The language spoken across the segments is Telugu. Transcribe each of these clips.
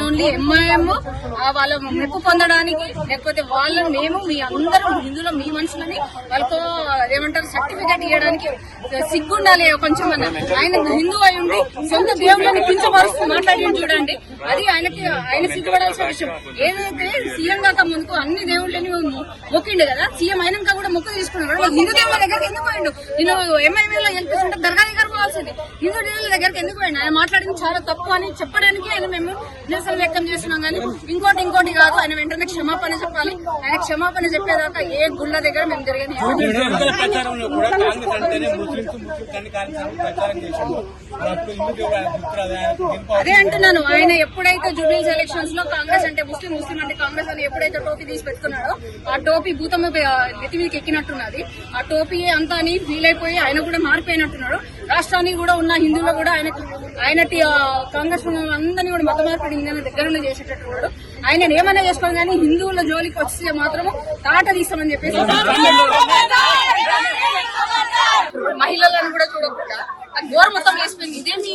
ఓన్లీ ఎంఐఎం వాళ్ళ మెప్పు పొందడానికి, లేకపోతే వాళ్ళని మేము మీ అందరూ హిందువులో మీ మనుషులని వాళ్ళతో ఏమంటారు సర్టిఫికేట్ ఇవ్వడానికి సిగ్గుండాలి కొంచెం అన్న. ఆయన హిందూ అయి ఉండి సొంత దేవుళ్ళని కించపరుస్తూ మాట్లాడి చూడండి, అది ఆయన సిగ్గుపడాల్సిన విషయం. ఏదైతే సీఎం కాక ముందుకు అన్ని దేవుళ్ళని మొక్కిండు కదా, సీఎం అయినాక కూడా మొక్కు తీసుకున్నాడు. హిందూ దేవుళ్ళ దగ్గరికి ఎందుకు పోయిండు? నేను ఎంఐఎంలో గెలిపిస్తుంటే దర్గా దగ్గర పోవాల్సింది, హిందూ దేవుళ్ళ దగ్గరికి ఎందుకు పోయిండు? ఆయన మాట్లాడింది చాలా తప్పు అని చెప్పడానికి ఆయన మేము నిరసన వ్యక్తం చేస్తున్నాం. కానీ ఇంకోటి కాదు, ఆయన వెంటనే క్షమాపణ చెప్పాలి. ఆయన క్షమాపణ చెప్పేదాకా ఏ గుళ్ళ దగ్గర మేము తిరిగేది. అదే అంటున్నాను, ఆయన ఎప్పుడైతే జూబ్లీస్ ఎలక్షన్స్ లో కాంగ్రెస్ అంటే ముస్లిం అంటే కాంగ్రెస్ అని ఎప్పుడైతే టోపీ తీసి పెట్టుకున్నాడో ఆ టోపీ భూతమ్మ నెత్తి మీదకి ఎక్కినట్టున్నది. ఆ టోపీ అంతా అని ఫీల్ అయిపోయి ఆయన కూడా మారిపోయినట్టున్నాడు. రాష్ట్రానికి కూడా ఉన్న హిందువులు కూడా ఆయన కాంగ్రెస్ అందరినీ కూడా మత మార్పిడి ఇండియా దగ్గర చేసేటట్టున్నాడు. ఆయన ఏమైనా చేసుకోవాలి కానీ హిందువుల జోలికి వస్తే మాత్రము తాట తీస్తామని చెప్పేసి మహిళలను కూడా చూడకుండా గోరు మొత్తం వేసిపోయింది. ఇదేమి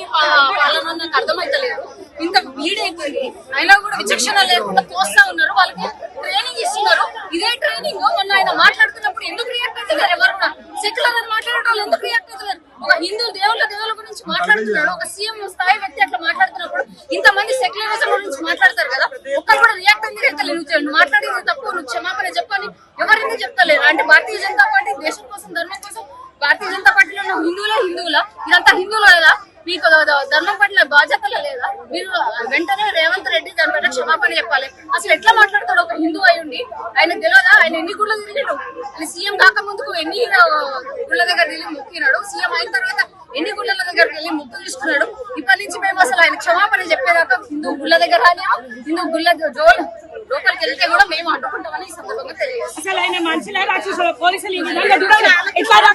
పాలన నాకు అర్థమైతలేదు. ఇంత వీడైపోయింది, అయినా కూడా విచక్షణ లేకుండా తోస్తా ఉన్నారు. వాళ్ళకి ట్రైనింగ్ ఇస్తున్నారు. ఇదే ట్రైనింగ్ మొన్న ఆయన మాట్లాడుతున్నప్పుడు ఎందుకు రియాక్ట్ అవుతున్నారు? ఎవరు కూడా సెక్యులర్ అని మాట్లాడటం వాళ్ళు ఎందుకు రియాక్ట్ అవుతున్నారు? ఒక హిందూ దేవుళ్ళ గురించి మాట్లాడుతున్నాడు, ఒక సీఎం స్థాయి వ్యక్తి అట్లా మాట్లాడుతున్నప్పుడు ఇంతమంది సెక్యులరిజం గురించి మాట్లాడతారు కదా, ఒక్కరు కూడా రియాక్ట్ అనేది అవుతలేదు. నువ్వు మాట్లాడేది తప్పు, నువ్వు క్షమాపణ చెప్పని ఎవరైనా చెప్తలేరు. అంటే భారతీయ జనతా పార్టీ దేశం కోసం ధర్మం కోసం భారతీయ జనతా పార్టీలో ఉన్న హిందువులా ఇదంతా హిందువులు కదా, మీకు ధర్మం పట్ల బాధ్యతలు లేదా? మీరు వెంటనే రేవంత్ రెడ్డి దాని పట్ల క్షమాపణ చెప్పాలి. అసలు ఎట్లా మాట్లాడతాడు ఒక హిందూ అయి ఉండి? ఆయన తెలియదా? ఆయన ఎన్ని గుళ్ళ తిరిగాడు? సీఎం కాక ముందుకు ఎన్ని గుళ్ళ దగ్గర వెళ్ళి మొక్కినాడు, సీఎం అయిన తర్వాత ఎన్ని గుళ్ళ దగ్గరికి వెళ్ళి మొక్కు తీసుకున్నాడు. ఇప్పటి నుంచి మేము అసలు ఆయన క్షమాపణ చెప్పేదాకా హిందూ గుళ్ళ దగ్గర రాలేమో, హిందూ గుళ్ళ జోలు లోపలికి వెళ్తే కూడా మేము అడ్డుకుంటామని ఈ సందర్భంగా తెలియదు. అసలు ఆయన మనుషులే రాక్షసులు, పోలీసులు ఈ విధంగా